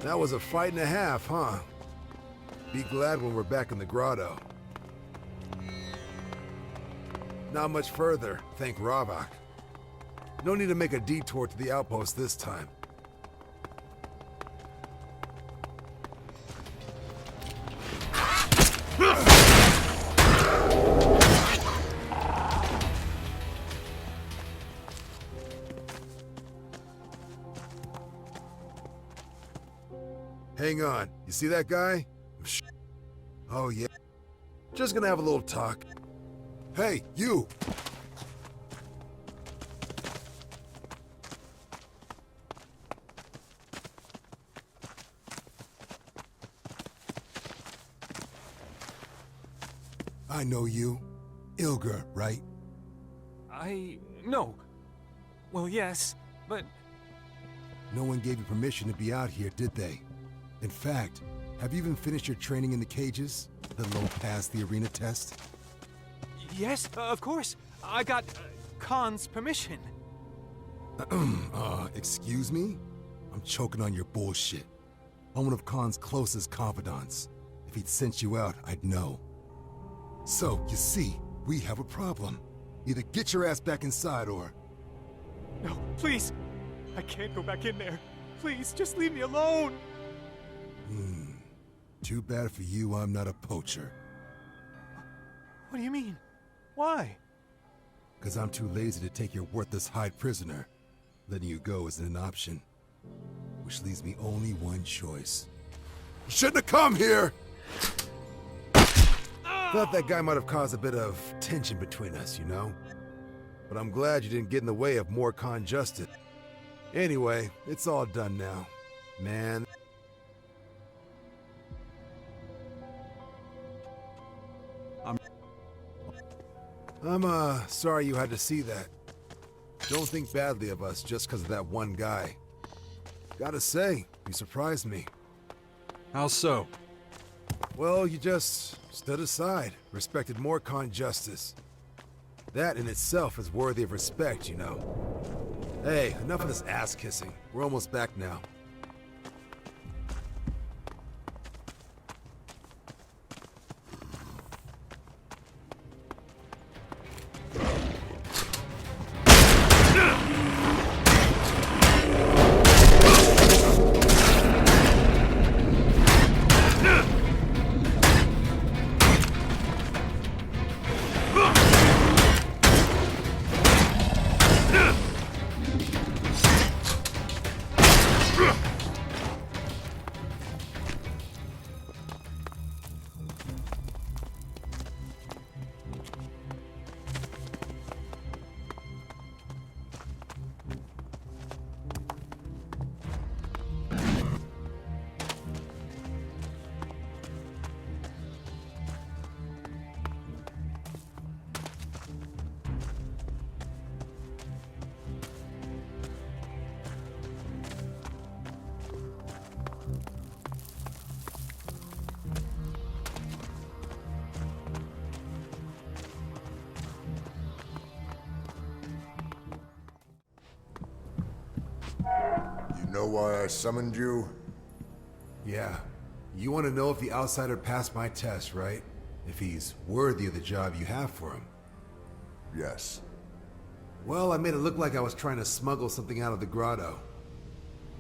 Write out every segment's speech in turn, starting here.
That was a fight and a half, huh? Be glad when we're back in the grotto. Not much further, thank Ravok. No need to make a detour to the outpost this time. Hang on, you see that guy? Oh yeah. Just gonna have a little talk. Hey, you! I know you. Ilger, right? No. Well, yes, but... No one gave you permission to be out here, did they? In fact, have you even finished your training in the cages? Let alone passed the arena test? Yes, of course. I got Khan's permission. Excuse me? I'm choking on your bullshit. I'm one of Khan's closest confidants. If he'd sent you out, I'd know. So, you see, we have a problem. Either get your ass back inside or... No, please. I can't go back in there. Please, just leave me alone. Too bad for you I'm not a poacher. What do you mean? Why? 'Cause I'm too lazy to take your worthless Hyde prisoner. Letting you go isn't an option. Which leaves me only one choice. You shouldn't have come here! Thought that guy might have caused a bit of tension between us, you know? But I'm glad you didn't get in the way of more Khan justice. Anyway, it's all done now. Man. I'm sorry you had to see that. Don't think badly of us just because of that one guy. Gotta say, you surprised me. How so? Well, you just stood aside, respected more Khan justice. That in itself is worthy of respect, you know. Hey, enough of this ass-kissing. We're almost back now. You know why I summoned you? Yeah. You want to know if the outsider passed my test, right? If he's worthy of the job you have for him. Yes. Well, I made it look like I was trying to smuggle something out of the grotto.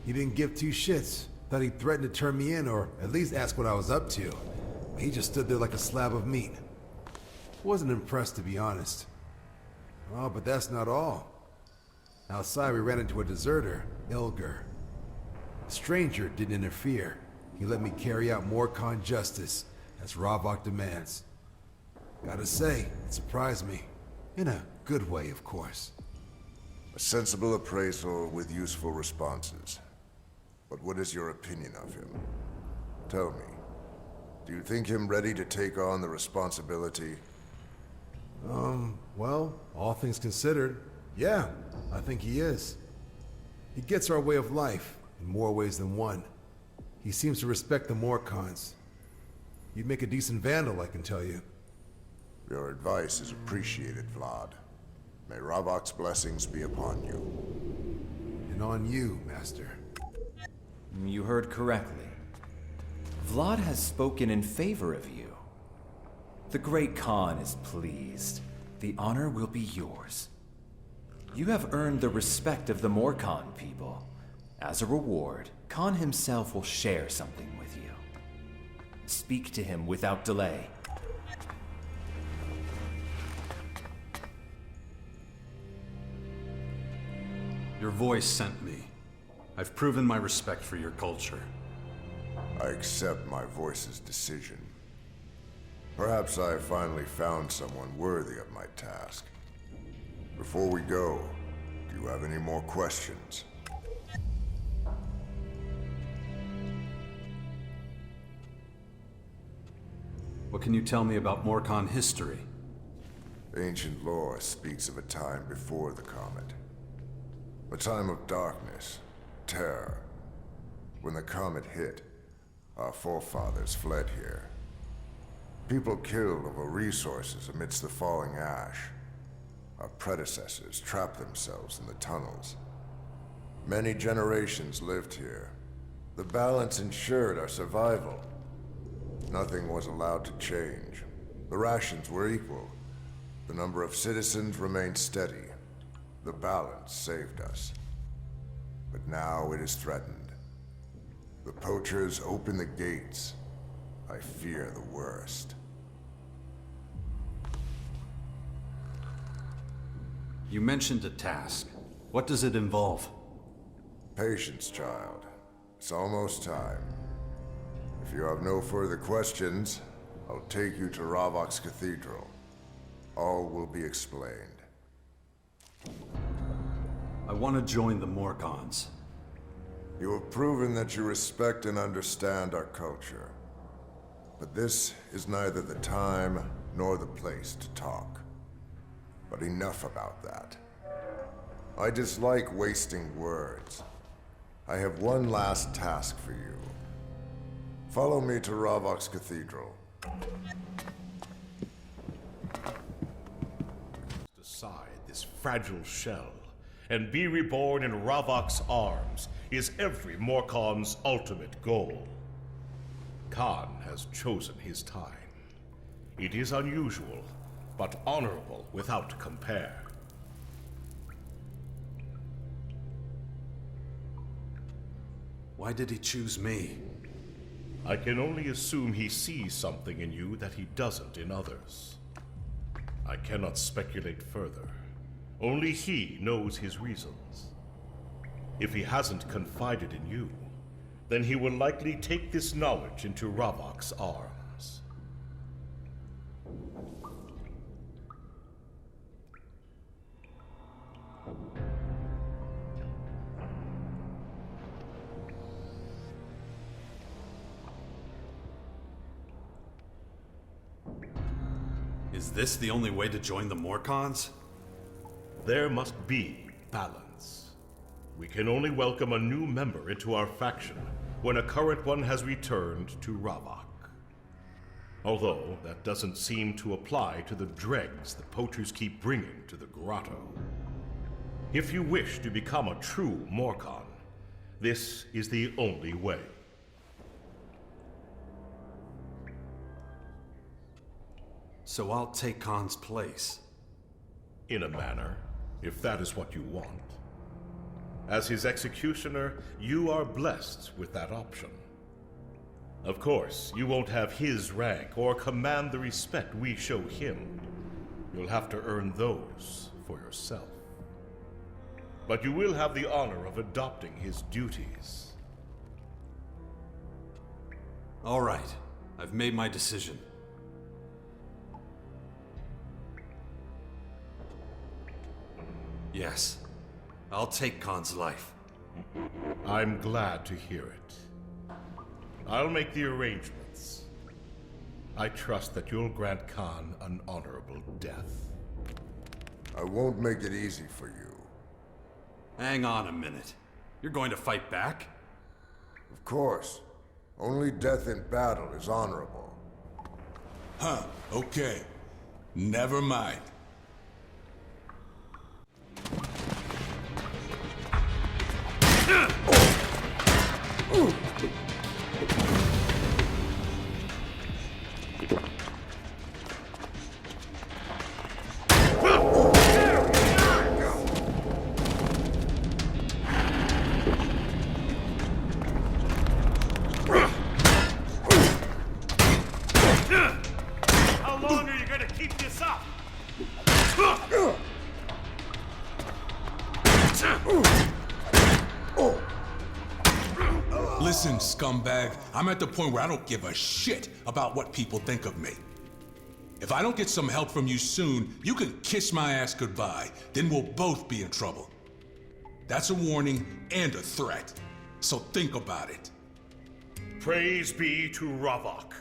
He didn't give two shits. Thought he threatened to turn me in or at least ask what I was up to. He just stood there like a slab of meat. Wasn't impressed, to be honest. Oh, but that's not all. Outside we ran into a deserter, Ilger. The stranger didn't interfere. He let me carry out more Khan justice, as Ravok demands. Gotta say, it surprised me. In a good way, of course. A sensible appraisal with useful responses. But what is your opinion of him? Tell me, do you think him ready to take on the responsibility? Well, all things considered, yeah, I think he is. He gets our way of life, in more ways than one. He seems to respect the Morkhans. You'd make a decent vandal, I can tell you. Your advice is appreciated, Vlad. May Ravok's blessings be upon you. And on you, Master. You heard correctly. Vlad has spoken in favor of you. The great Khan is pleased. The honor will be yours. You have earned the respect of the Morkan people. As a reward, Khan himself will share something with you. Speak to him without delay. Your voice sent me. I've proven my respect for your culture. I accept my voice's decision. Perhaps I have finally found someone worthy of my task. Before we go, do you have any more questions? What can you tell me about Morkan history? Ancient lore speaks of a time before the comet. A time of darkness, terror. When the comet hit, our forefathers fled here. People killed over resources amidst the falling ash. Our predecessors trapped themselves in the tunnels. Many generations lived here. The balance ensured our survival. Nothing was allowed to change. The rations were equal. The number of citizens remained steady. The balance saved us. But now it is threatened. The poachers open the gates. I fear the worst. You mentioned a task. What does it involve? Patience, child. It's almost time. If you have no further questions, I'll take you to Ravok's Cathedral. All will be explained. I want to join the Morkans. You have proven that you respect and understand our culture. But this is neither the time nor the place to talk. But enough about that. I dislike wasting words. I have one last task for you. Follow me to Ravok's Cathedral. Aside this fragile shell and be reborn in Ravok's arms is every Morkan's ultimate goal. Khan has chosen his time. It is unusual, but honorable without compare. Why did he choose me? I can only assume he sees something in you that he doesn't in others. I cannot speculate further. Only he knows his reasons. If he hasn't confided in you, then he will likely take this knowledge into Ravok's arms. Is this the only way to join the Morkans? There must be balance. We can only welcome a new member into our faction when a current one has returned to Ravok. Although that doesn't seem to apply to the dregs the poachers keep bringing to the grotto. If you wish to become a true Morkan, this is the only way. So I'll take Khan's place. In a manner, if that is what you want. As his executioner, you are blessed with that option. Of course, you won't have his rank or command the respect we show him. You'll have to earn those for yourself. But you will have the honor of adopting his duties. All right, I've made my decision. Yes, I'll take Khan's life. I'm glad to hear it. I'll make the arrangements. I trust that you'll grant Khan an honorable death. I won't make it easy for you. Hang on a minute. You're going to fight back? Of course. Only death in battle is honorable. Huh, okay. Never mind. How long are you gonna keep this up? Listen, scumbag, I'm at the point where I don't give a shit about what people think of me. If I don't get some help from you soon, you can kiss my ass goodbye. Then we'll both be in trouble. That's a warning and a threat. So think about it. Praise be to Ravok.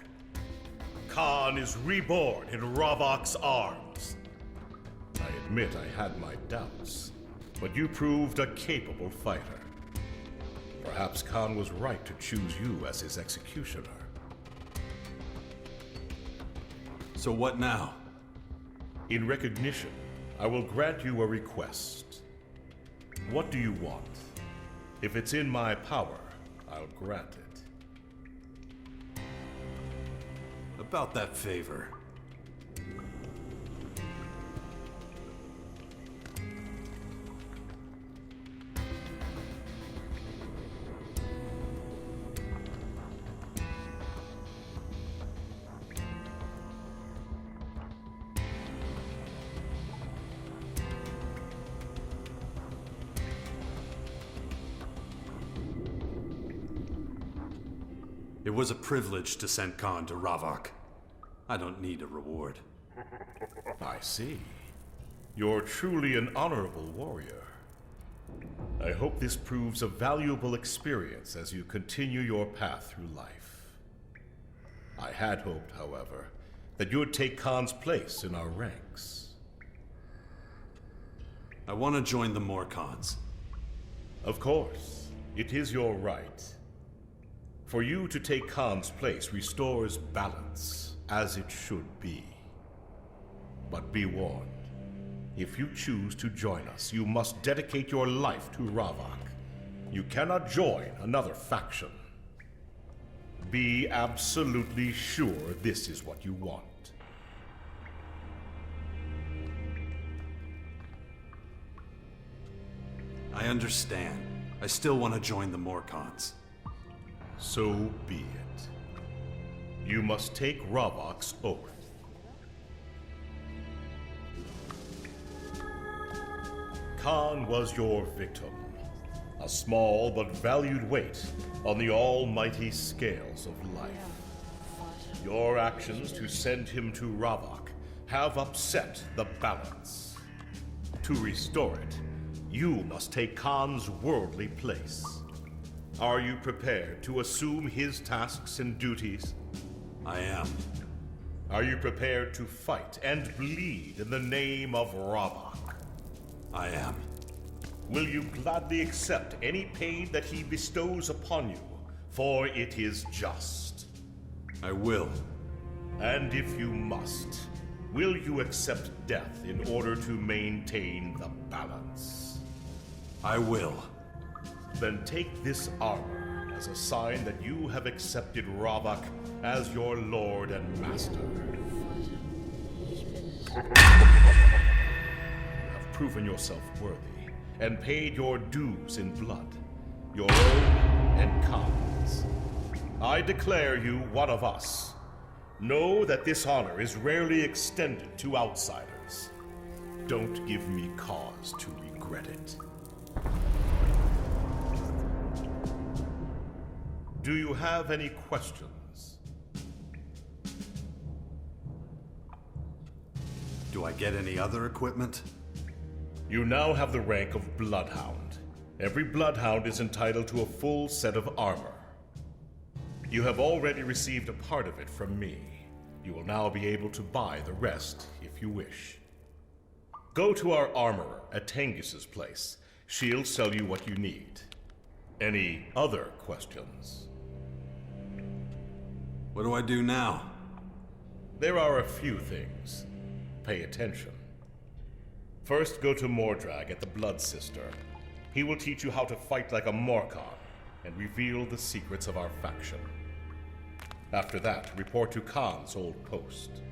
Khan is reborn in Ravok's arms. I admit I had my doubts, but you proved a capable fighter. Perhaps Khan was right to choose you as his executioner. So what now? In recognition, I will grant you a request. What do you want? If it's in my power, I'll grant it. About that favor. It was a privilege to send Khan to Ravok. I don't need a reward. I see. You're truly an honorable warrior. I hope this proves a valuable experience as you continue your path through life. I had hoped, however, that you would take Khan's place in our ranks. I want to join the Morkhans. Of course, it is your right. For you to take Khan's place restores balance, as it should be. But be warned, if you choose to join us, you must dedicate your life to Ravok. You cannot join another faction. Be absolutely sure this is what you want. I understand. I still want to join the Morkhans. So be it. You must take Ravok's oath. Khan was your victim, a small but valued weight on the almighty scales of life. Your actions to send him to Ravok have upset the balance. To restore it, you must take Khan's worldly place. Are you prepared to assume his tasks and duties? I am. Are you prepared to fight and bleed in the name of Ravok? I am. Will you gladly accept any pain that he bestows upon you, for it is just? I will. And if you must, will you accept death in order to maintain the balance? I will. Then take this armor as a sign that you have accepted Ravok as your lord and master. You have proven yourself worthy and paid your dues in blood, your own and Khan's. I declare you one of us. Know that this honor is rarely extended to outsiders. Don't give me cause to regret it. Do you have any questions? Do I get any other equipment? You now have the rank of Bloodhound. Every Bloodhound is entitled to a full set of armor. You have already received a part of it from me. You will now be able to buy the rest if you wish. Go to our armorer at Tengus's place. She'll sell you what you need. Any other questions? What do I do now? There are a few things. Pay attention. First, go to Mordrag at the Blood Sister. He will teach you how to fight like a Morkon. and reveal the secrets of our faction. After that, report to Khan's old post.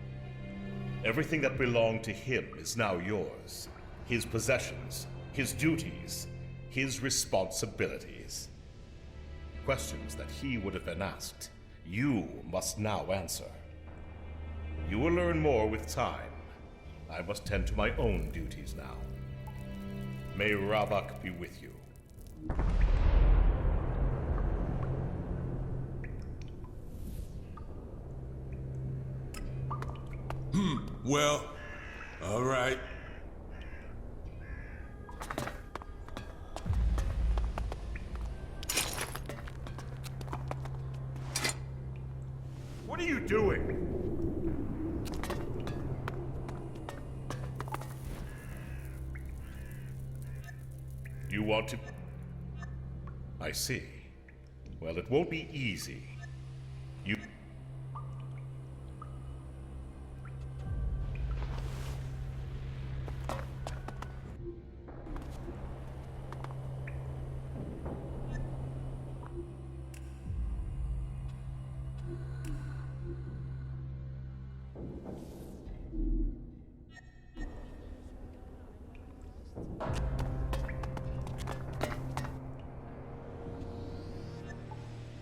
Everything that belonged to him is now yours. His possessions, his duties, his responsibilities. Questions that he would have been asked, you must now answer. You will learn more with time. I must tend to my own duties now. May Ravak be with you. Well, all right. What are you doing? You want to... I see. Well, it won't be easy. You...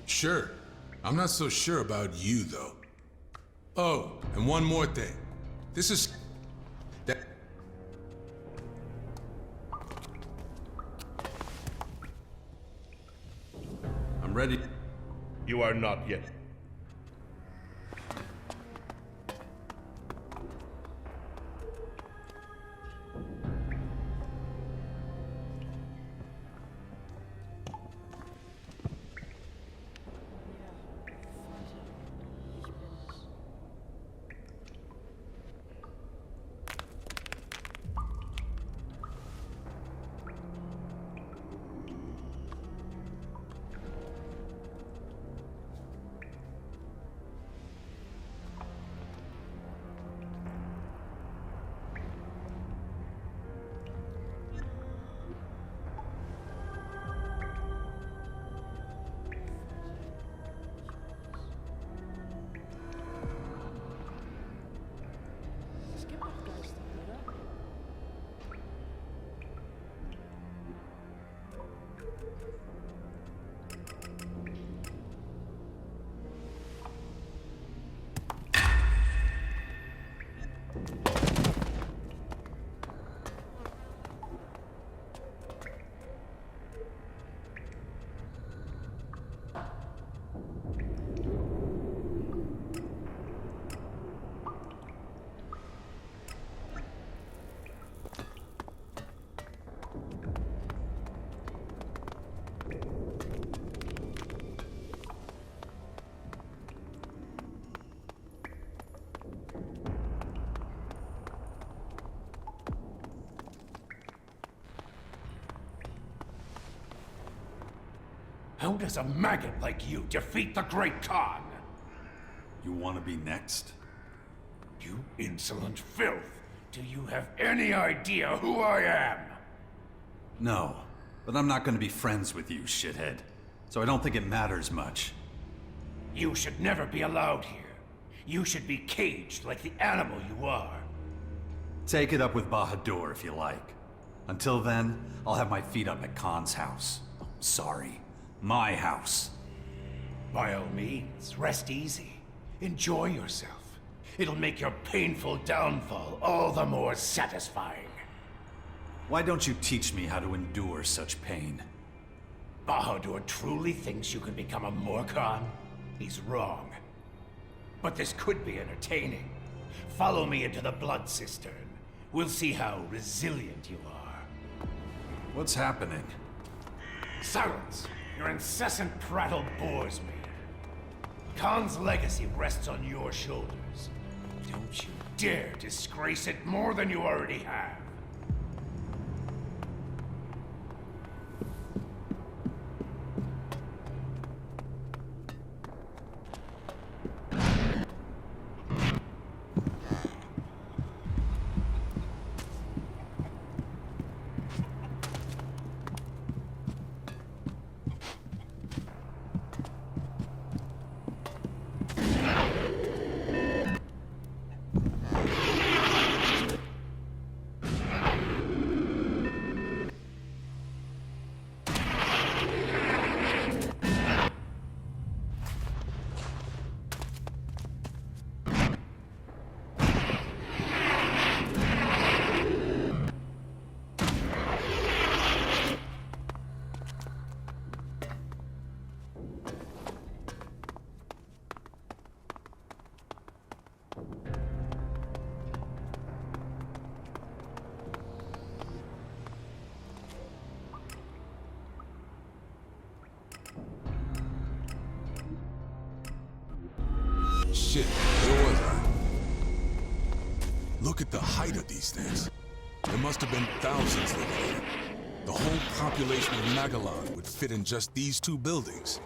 Sure. I'm not so sure about you, though. Oh, and one more thing. This is... that... I'm ready. You are not yet. How does a maggot like you defeat the Great Khan? You want to be next? You insolent filth! Do you have any idea who I am? No, but I'm not going to be friends with you, shithead. So I don't think it matters much. You should never be allowed here. You should be caged like the animal you are. Take it up with Bahadur if you like. Until then, I'll have my feet up at Khan's house. Oh, sorry, my house. By all means, rest easy. Enjoy yourself. It'll make your painful downfall all the more satisfying. Why don't you teach me how to endure such pain? Bahadur truly thinks you can become a Morkhan? He's wrong. But this could be entertaining. Follow me into the blood cistern. We'll see how resilient you are. What's happening? Silence! Your incessant prattle bores me. Khan's legacy rests on your shoulders. Don't you dare disgrace it more than you already have. Shit, where was I? Look at the height of these things. There must have been thousands living here. The whole population of Magellan would fit in just these two buildings.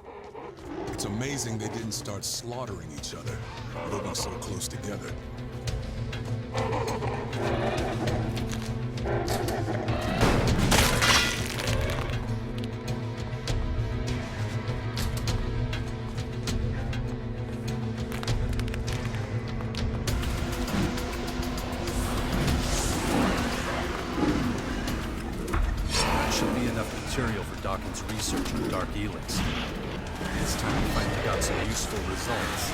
It's amazing they didn't start slaughtering each other, living so close together. Should be enough material for Dawkins' research on Dark Elex. This time we finally got some useful results.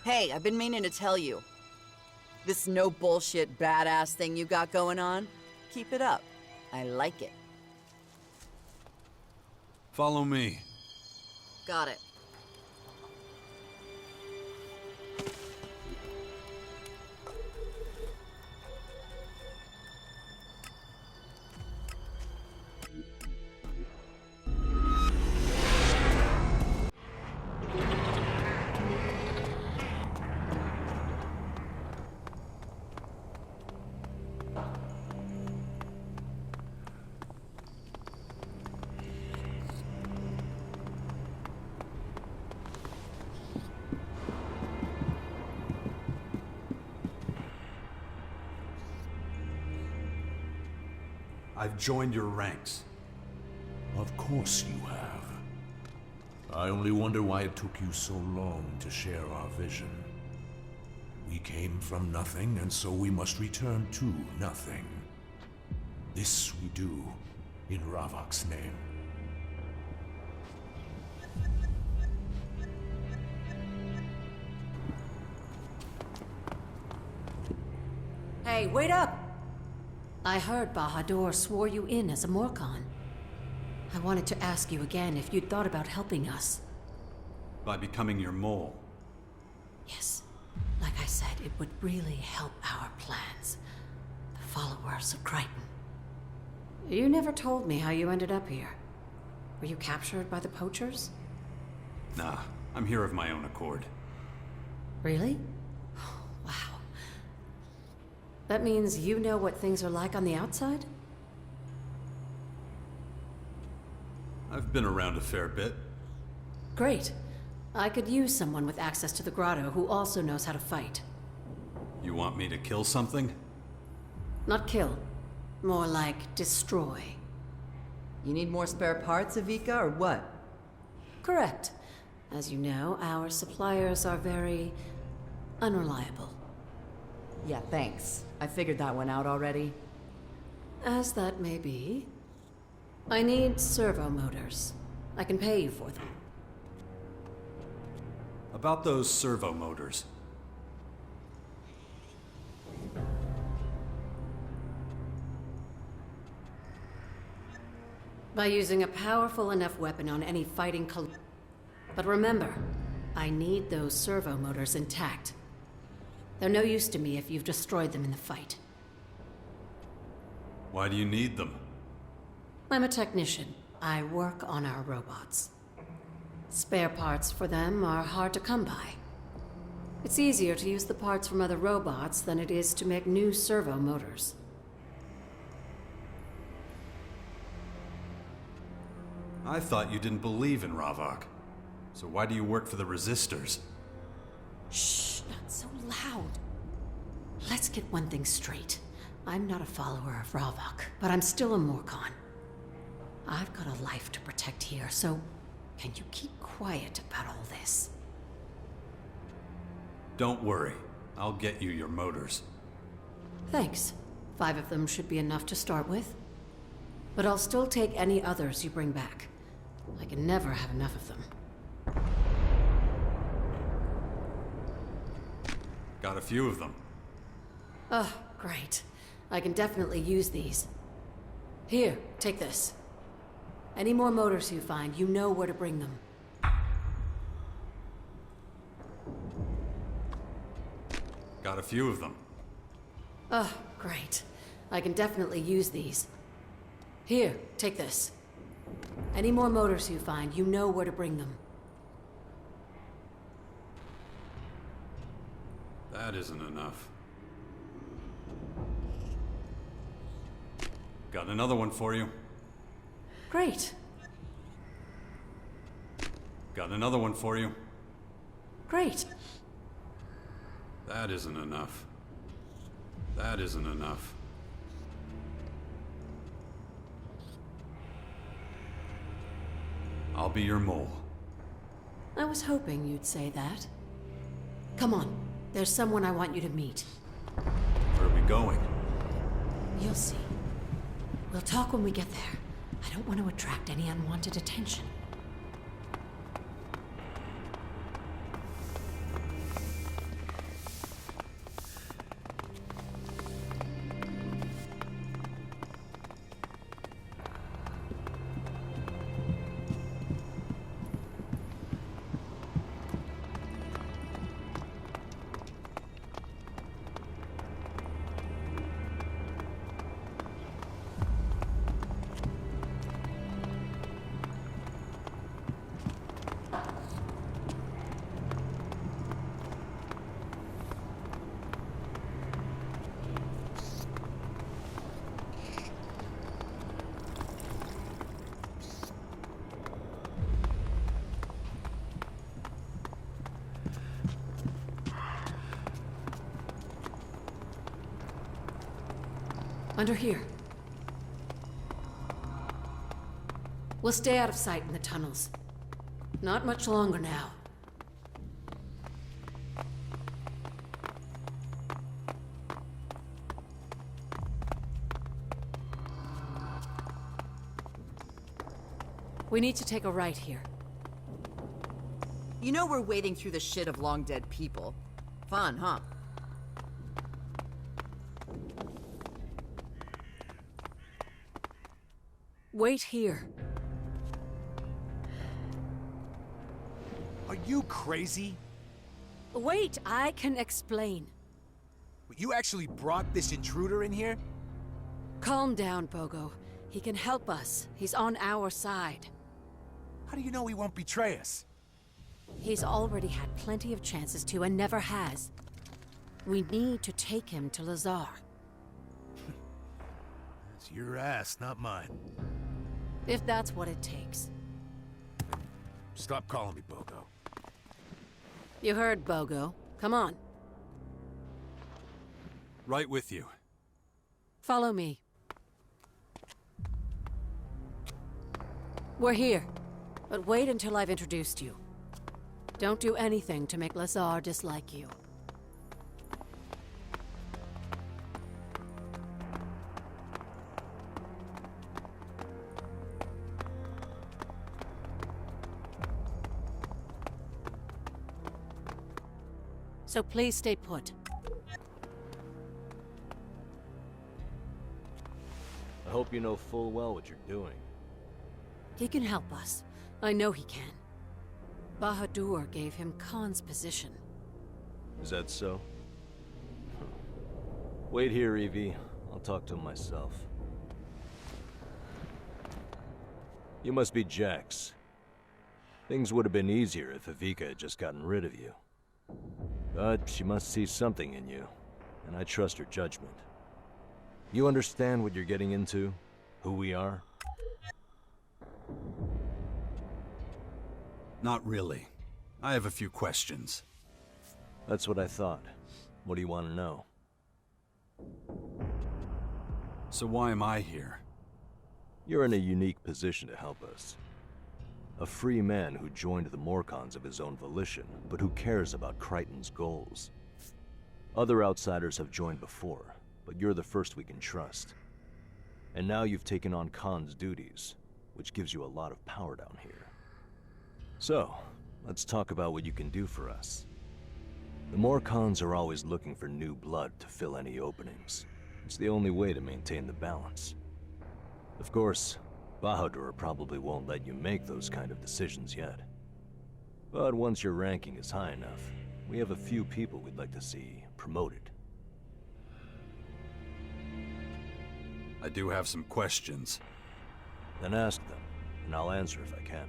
Hey, I've been meaning to tell you. This no bullshit badass thing you got going on, keep it up. I like it. Follow me. Got it. I've joined your ranks. Of course you have. I only wonder why it took you so long to share our vision. We came from nothing, and so we must return to nothing. This we do in Ravok's name. Hey, wait up! I heard Bahadur swore you in as a Morkan. I wanted to ask you again if you'd thought about helping us. By becoming your mole. Yes. Like I said, it would really help our plans. The followers of Crichton. You never told me how you ended up here. Were you captured by the poachers? Nah, I'm here of my own accord. Really? Wow. That means you know what things are like on the outside? I've been around a fair bit. Great. I could use someone with access to the grotto who also knows how to fight. You want me to kill something? Not kill. More like destroy. You need more spare parts, Avika, or what? Correct. As you know, our suppliers are very unreliable. Yeah, thanks. I figured that one out already. As that may be, I need servo motors. I can pay you for them. About those servo motors. By using a powerful enough weapon on any fighting But remember, I need those servo motors intact. They're no use to me if you've destroyed them in the fight. Why do you need them? I'm a technician. I work on our robots. Spare parts for them are hard to come by. It's easier to use the parts from other robots than it is to make new servo motors. I thought you didn't believe in Ravok. So why do you work for the Resistors? Shh, not so loud. Let's get one thing straight. I'm not a follower of Ravok, but I'm still a Morkan. I've got a life to protect here, so can you keep quiet about all this? Don't worry. I'll get you your motors. Thanks. 5 of them should be enough to start with. But I'll still take any others you bring back. I can never have enough of them. Got a few of them. Oh, great. I can definitely use these. Here, take this. Any more motors you find, you know where to bring them. Got a few of them. Oh, great. I can definitely use these. Here, take this. Any more motors you find, you know where to bring them. That isn't enough. Got another one for you. Great. Got another one for you. Great. That isn't enough. That isn't enough. I'll be your mole. I was hoping you'd say that. Come on. There's someone I want you to meet. Where are we going? You'll see. We'll talk when we get there. I don't want to attract any unwanted attention. Under here. We'll stay out of sight in the tunnels. Not much longer now. We need to take a right here. You know we're wading through the shit of long-dead people. Fun, huh? Wait here. Are you crazy? Wait, I can explain. You actually brought this intruder in here? Calm down, Bogo. He can help us. He's on our side. How do you know he won't betray us? He's already had plenty of chances to and never has. We need to take him to Lazar. It's your ass, not mine. If that's what it takes. Stop calling me Bogo. You heard, Bogo. Come on. Right with you. Follow me. We're here. But wait until I've introduced you. Don't do anything to make Lazar dislike you. So please stay put. I hope you know full well what you're doing. He can help us. I know he can. Bahadur gave him Khan's position. Is that so? Wait here, Evie. I'll talk to him myself. You must be Jax. Things would have been easier if Evika had just gotten rid of you. But she must see something in you, and I trust her judgment. You understand what you're getting into? Who we are? Not really. I have a few questions. That's what I thought. What do you want to know? So why am I here? You're in a unique position to help us. A free man who joined the Morcons of his own volition, but who cares about Crichton's goals. Other outsiders have joined before, but you're the first we can trust. And now you've taken on Khan's duties, which gives you a lot of power down here. So, let's talk about what you can do for us. The Morcons are always looking for new blood to fill any openings. It's the only way to maintain the balance. Of course, Bahadur probably won't let you make those kind of decisions yet. But once your ranking is high enough, we have a few people we'd like to see promoted. I do have some questions. Then ask them, and I'll answer if I can.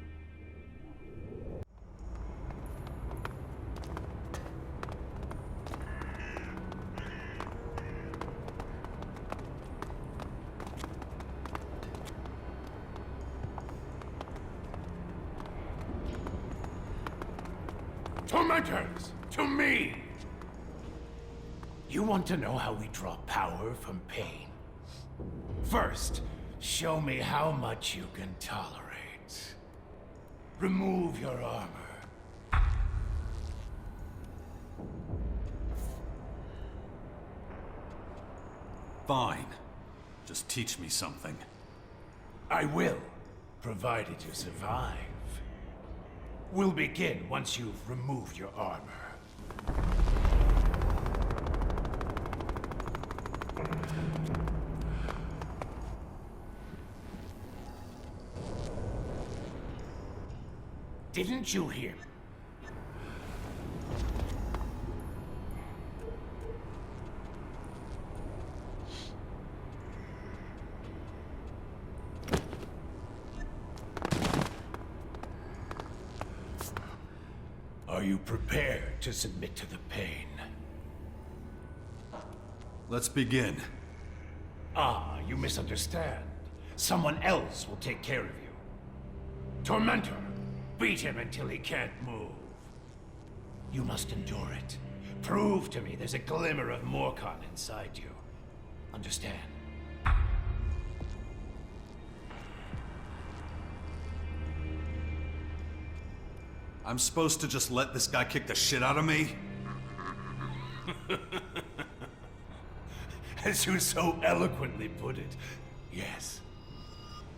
Tormentors, to me! You want to know how we draw power from pain? First, show me how much you can tolerate. Remove your armor. Fine. Just teach me something. I will, provided you survive. We'll begin once you've removed your armor. Didn't you hear? Are you prepared to submit to the pain? Let's begin. Ah, you misunderstand. Someone else will take care of you. Tormentor, beat him until he can't move. You must endure it. Prove to me there's a glimmer of Morcon inside you. Understand? I'm supposed to just let this guy kick the shit out of me? As you so eloquently put it, yes.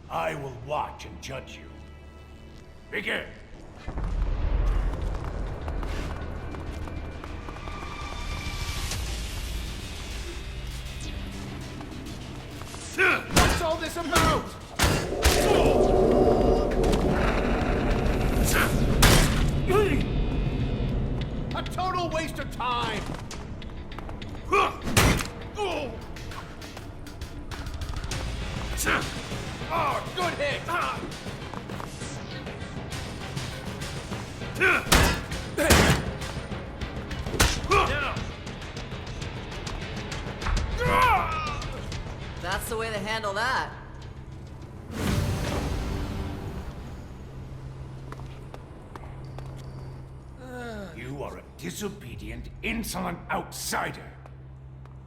I will watch and judge you. Begin! What's all this about? A total waste of time! Oh, good hit! That's the way to handle that. You are a disobedient, insolent outsider.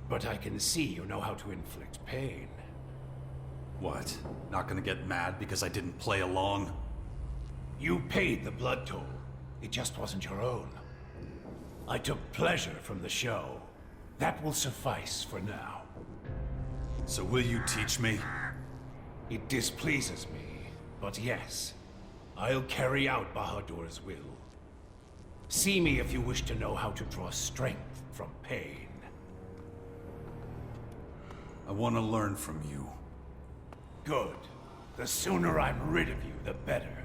But I can see you know how to inflict pain. What? Not gonna get mad because I didn't play along? You paid the blood toll. It just wasn't your own. I took pleasure from the show. That will suffice for now. So will you teach me? It displeases me, but yes, I'll carry out Bahadur's will. See me if you wish to know how to draw strength from pain. I want to learn from you. Good. The sooner I'm rid of you, the better.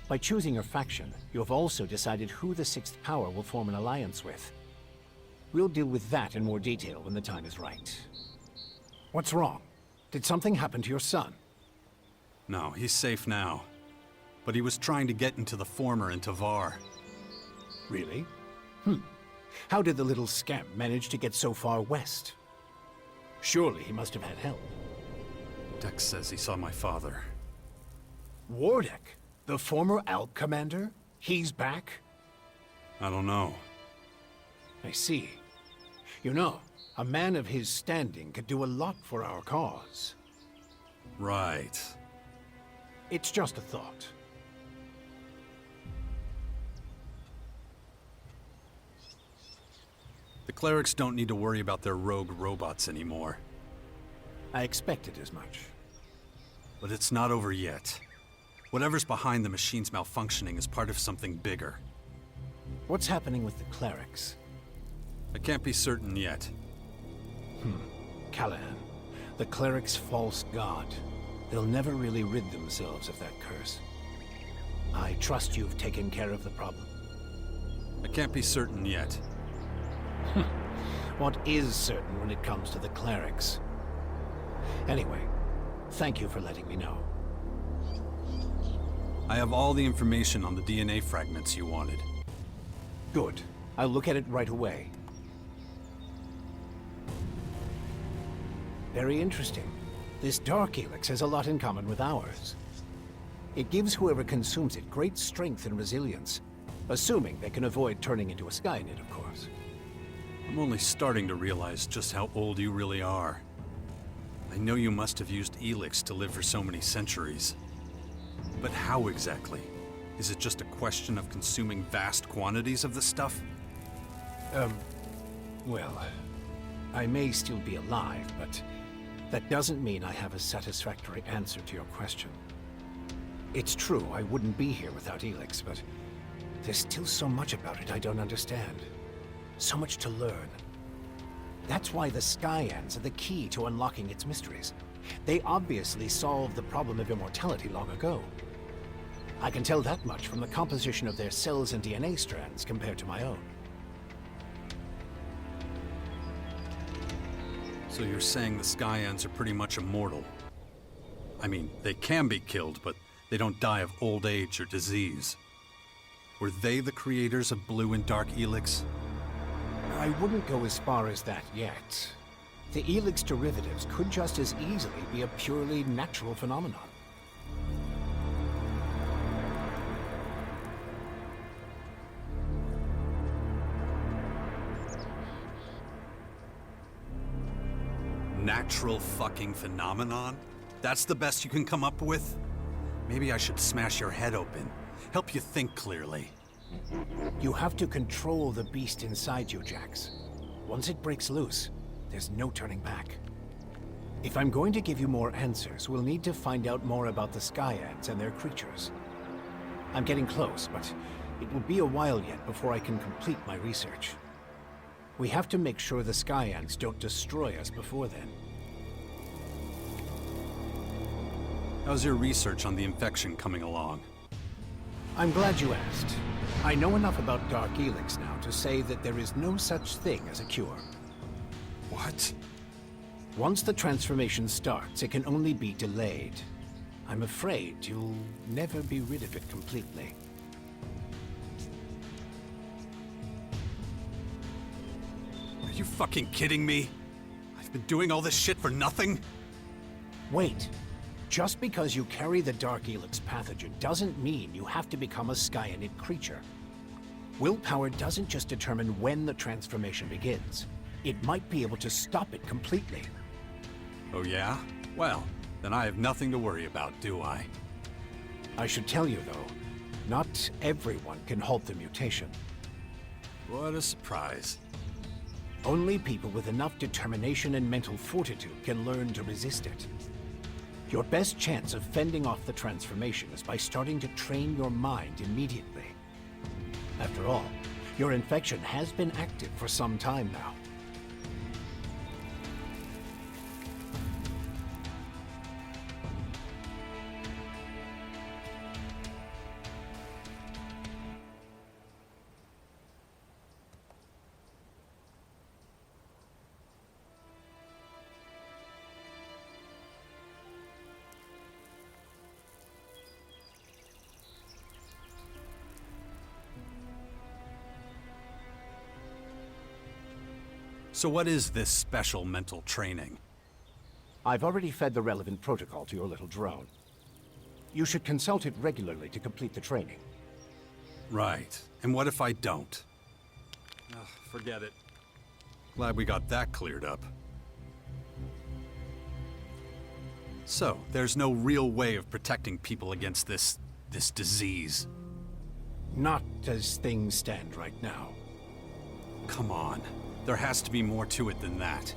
By choosing your faction, you have also decided who the Sixth Power will form an alliance with. We'll deal with that in more detail when the time is right. What's wrong? Did something happen to your son? No, he's safe now. But he was trying to get into the former in Tavar. Really? How did the little scamp manage to get so far west? Surely he must have had help. Dex says he saw my father. Wardeck, the former Alp commander? He's back? I don't know. I see. You know, a man of his standing could do a lot for our cause. Right. It's just a thought. The clerics don't need to worry about their rogue robots anymore. I expected as much. But it's not over yet. Whatever's behind the machine's malfunctioning is part of something bigger. What's happening with the clerics? I can't be certain yet. Callahan, the cleric's false god. They'll never really rid themselves of that curse. I trust you've taken care of the problem. I can't be certain yet. What is certain when it comes to the clerics? Anyway, thank you for letting me know. I have all the information on the DNA fragments you wanted. Good. I'll look at it right away. Very interesting. This Dark Elex has a lot in common with ours. It gives whoever consumes it great strength and resilience, assuming they can avoid turning into a Skynet, of course. I'm only starting to realize just how old you really are. I know you must have used Elex to live for so many centuries. But how exactly? Is it just a question of consuming vast quantities of the stuff? Well, I may still be alive, but that doesn't mean I have a satisfactory answer to your question. It's true, I wouldn't be here without Elex, but there's still so much about it I don't understand. So much to learn. That's why the Skyans are the key to unlocking its mysteries. They obviously solved the problem of immortality long ago. I can tell that much from the composition of their cells and DNA strands compared to my own. So you're saying the Skyans are pretty much immortal? I mean, they can be killed, but they don't die of old age or disease. Were they the creators of Blue and Dark Elex? I wouldn't go as far as that yet. The Elex derivatives could just as easily be a purely natural phenomenon. Natural fucking phenomenon? That's the best you can come up with? Maybe I should smash your head open. Help you think clearly. You have to control the beast inside you, Jax. Once it breaks loose, there's no turning back. If I'm going to give you more answers, we'll need to find out more about the Skyans and their creatures. I'm getting close, but it will be a while yet before I can complete my research. We have to make sure the Skyans don't destroy us before then. How's your research on the infection coming along? I'm glad you asked. I know enough about Dark Elex now to say that there is no such thing as a cure. What? Once the transformation starts, it can only be delayed. I'm afraid you'll never be rid of it completely. Are you fucking kidding me? I've been doing all this shit for nothing? Wait. Just because you carry the Dark Elex pathogen doesn't mean you have to become a Skyanid creature. Willpower doesn't just determine when the transformation begins. It might be able to stop it completely. Oh yeah? Well, then I have nothing to worry about, do I? I should tell you, though, not everyone can halt the mutation. What a surprise. Only people with enough determination and mental fortitude can learn to resist it. Your best chance of fending off the transformation is by starting to train your mind immediately. After all, your infection has been active for some time now. So what is this special mental training? I've already fed the relevant protocol to your little drone. You should consult it regularly to complete the training. Right. And what if I don't? Ugh, forget it. Glad we got that cleared up. So, there's no real way of protecting people against this disease? Not as things stand right now. Come on. There has to be more to it than that.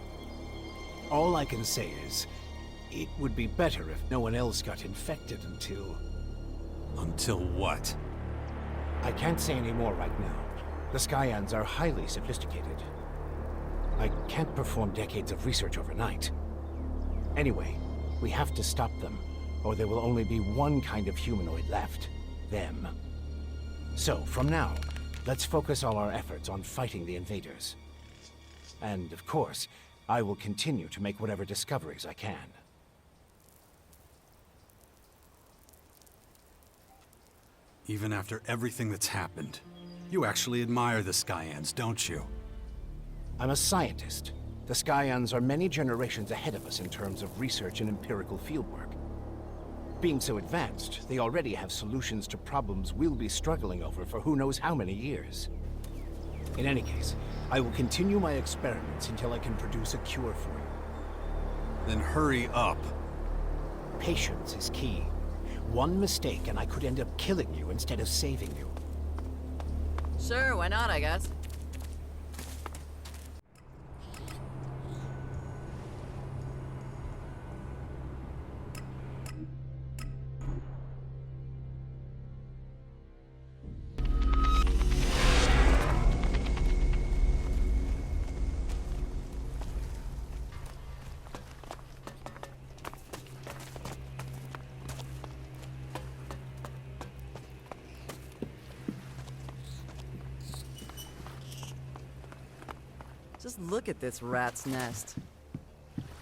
All I can say is, it would be better if no one else got infected until... Until what? I can't say any more right now. The Skyans are highly sophisticated. I can't perform decades of research overnight. Anyway, we have to stop them, or there will only be one kind of humanoid left. Them. So, from now, let's focus all our efforts on fighting the invaders. And, of course, I will continue to make whatever discoveries I can. Even after everything that's happened, you actually admire the Skyans, don't you? I'm a scientist. The Skyans are many generations ahead of us in terms of research and empirical fieldwork. Being so advanced, they already have solutions to problems we'll be struggling over for who knows how many years. In any case, I will continue my experiments until I can produce a cure for you. Then hurry up. Patience is key. One mistake and I could end up killing you instead of saving you. Sure, why not, I guess. Just look at this rat's nest.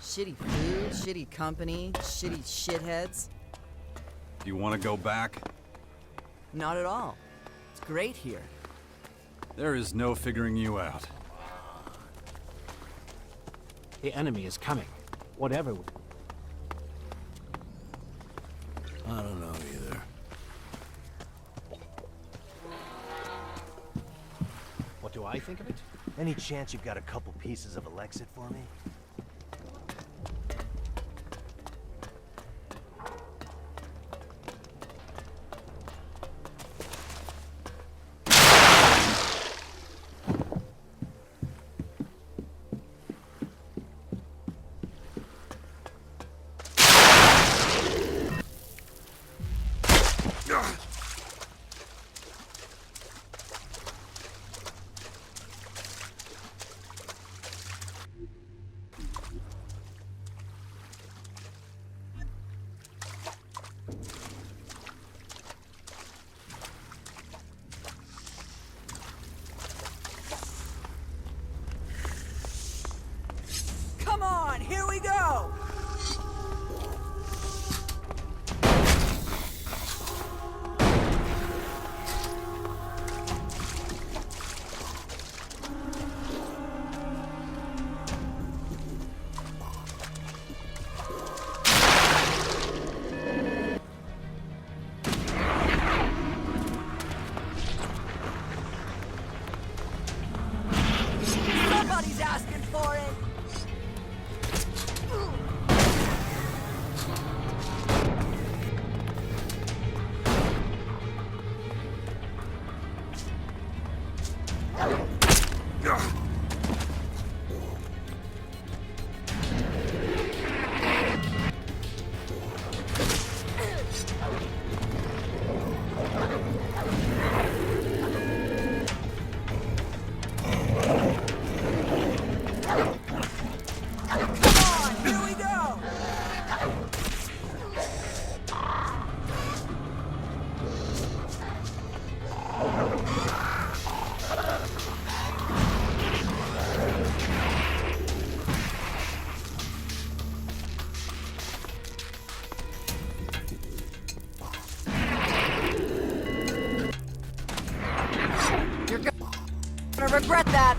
Shitty food, shitty company, shitty shitheads. Do you want to go back? Not at all. It's great here. There is no figuring you out. The enemy is coming. Whatever. I don't know either. What do I think of it? Any chance you've got a couple pieces of Elex Ii for me? Come on, here we go! Somebody's asking for it! You're gonna regret that.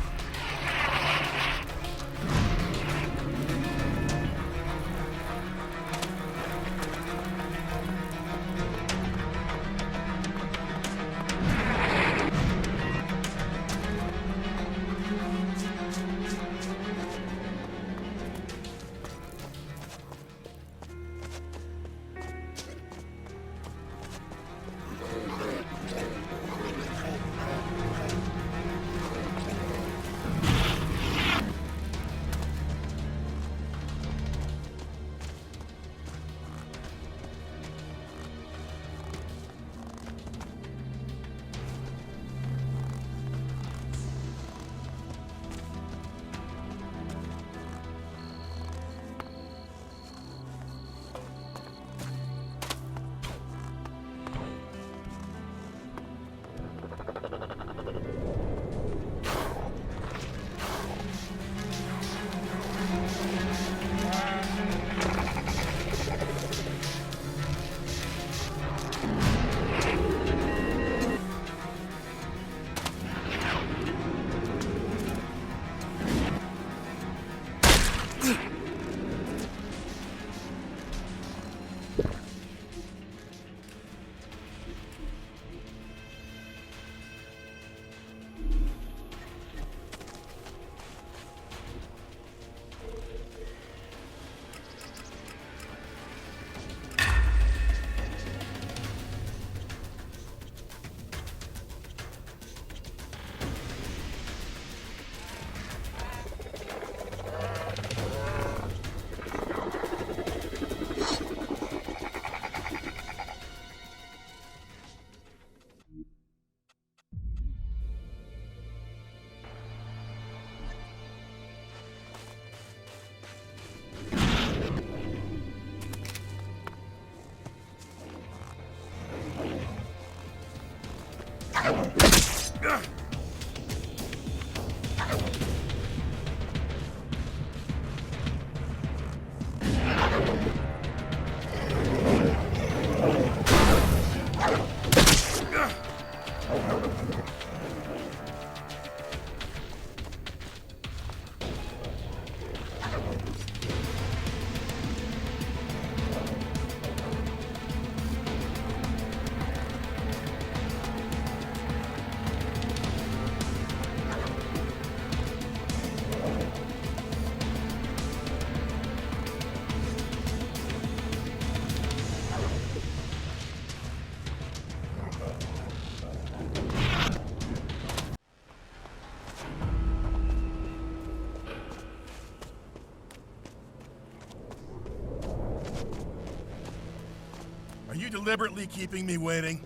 Are you deliberately keeping me waiting?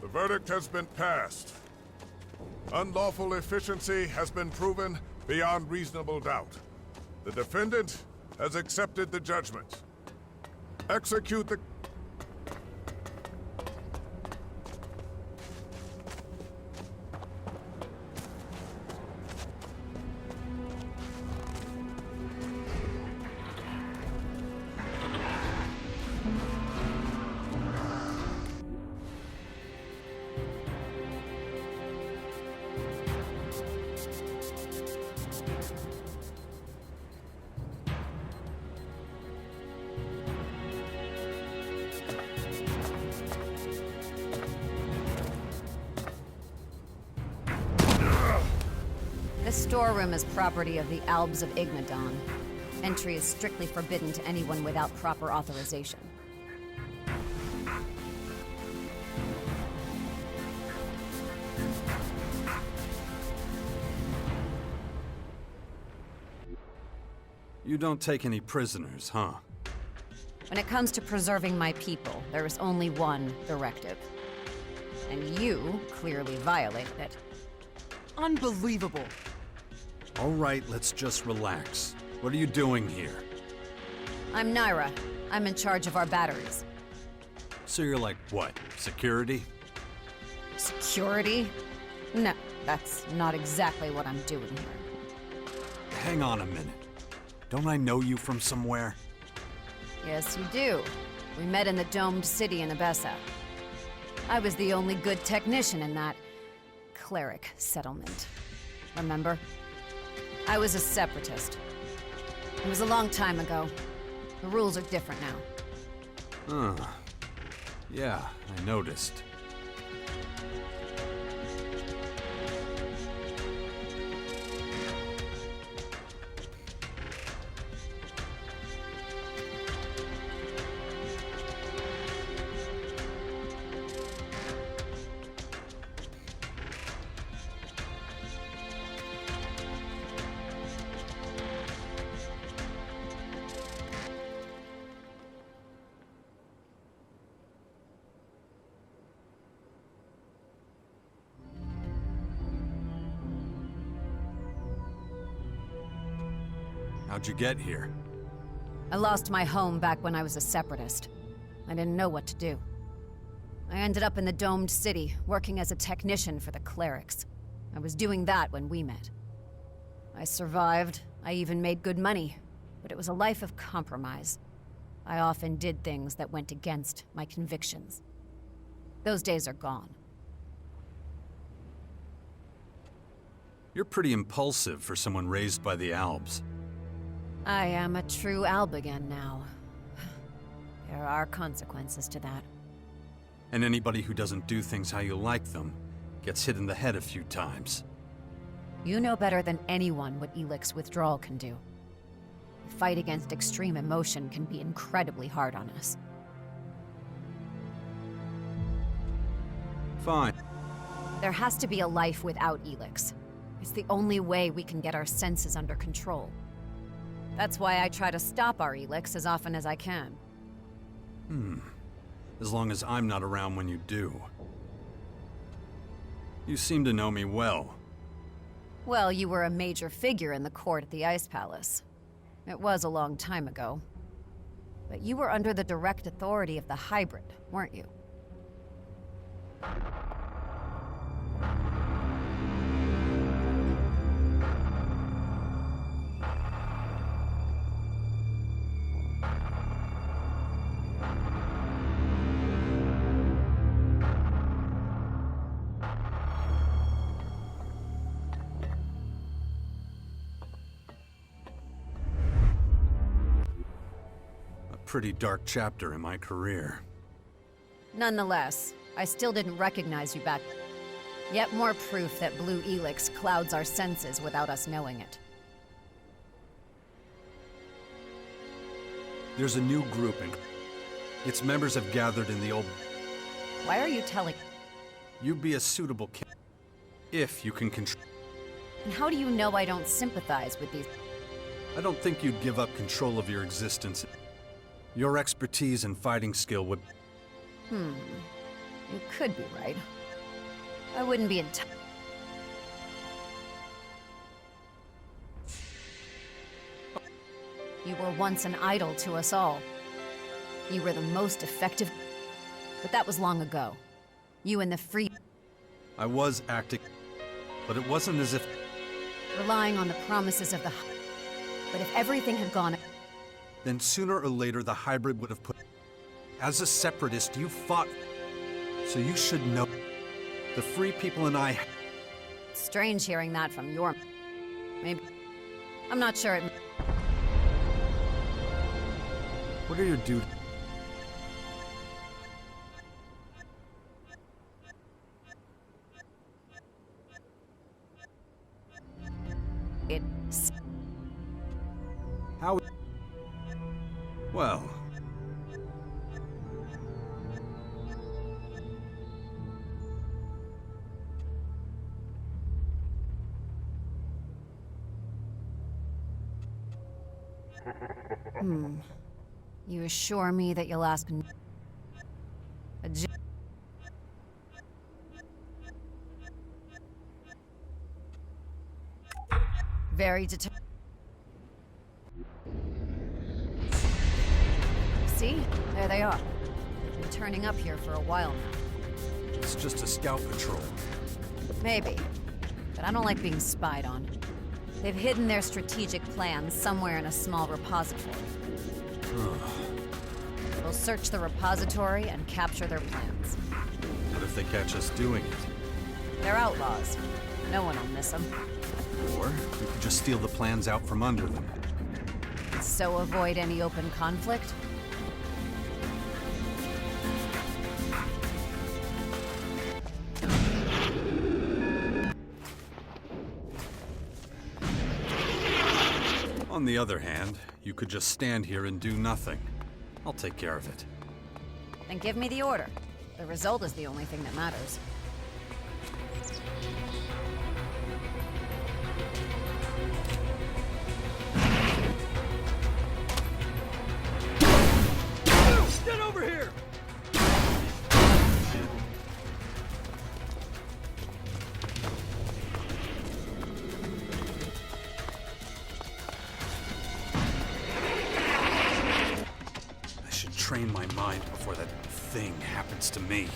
The verdict has been passed. Unlawful efficiency has been proven beyond reasonable doubt. The defendant has accepted the judgment. Execute the... This storeroom is property of the Albs of Ignadon. Entry is strictly forbidden to anyone without proper authorization. You don't take any prisoners, huh? When it comes to preserving my people, there is only one directive. And you clearly violated it. Unbelievable. All right, let's just relax. What are you doing here? I'm Naira. I'm in charge of our batteries. So you're like, what, security? Security? No, that's not exactly what I'm doing here. Hang on a minute. Don't I know you from somewhere? Yes, you do. We met in the domed city in Abessa. I was the only good technician in that cleric settlement. Remember? I was a separatist. It was a long time ago. The rules are different now. Huh. Yeah, I noticed. How'd you get here? I lost my home back when I was a separatist. I didn't know what to do. I ended up in the domed city, working as a technician for the clerics. I was doing that when we met. I survived. I even made good money. But it was a life of compromise. I often did things that went against my convictions. Those days are gone. You're pretty impulsive for someone raised by the Albs. I am a true Albigan now. There are consequences to that. And anybody who doesn't do things how you like them gets hit in the head a few times. You know better than anyone what Elex withdrawal can do. The fight against extreme emotion can be incredibly hard on us. Fine. There has to be a life without Elex. It's the only way we can get our senses under control. That's why I try to stop our Elex as often as I can. As long as I'm not around when you do. You seem to know me well. Well, you were a major figure in the court at the Ice Palace. It was a long time ago. But you were under the direct authority of the Hybrid, weren't you? Pretty dark chapter in my career. Nonetheless, I still didn't recognize you back. Yet more proof that blue Elex clouds our senses without us knowing it. There's a new grouping. Its members have gathered in the old... Why are you telling... You'd be a suitable candidate if you can control... And how do you know I don't sympathize with these... I don't think you'd give up control of your existence. Your expertise and fighting skill would... You could be right. I wouldn't be You were once an idol to us all. You were the most effective... But that was long ago. You and the free... I was acting... But it wasn't as if... Relying on the promises of the... But if everything had gone... Then sooner or later the hybrid would have put... As a separatist, you fought... So you should know... The free people and I... Strange hearing that from your... Maybe... I'm not sure it... What are your duties? It's... How... Well... You assure me that you'll ask... Very determined. See? There they are. Been turning up here for a while now. It's just a scout patrol. Maybe. But I don't like being spied on. They've hidden their strategic plans somewhere in a small repository. We'll search the repository and capture their plans. What if they catch us doing it? They're outlaws. No one will miss them. Or we could just steal the plans out from under them. So avoid any open conflict? On the other hand, you could just stand here and do nothing. I'll take care of it. Then give me the order. The result is the only thing that matters. Get over here! Train my mind before that thing happens to me.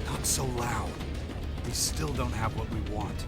Not so loud. We still don't have what we want.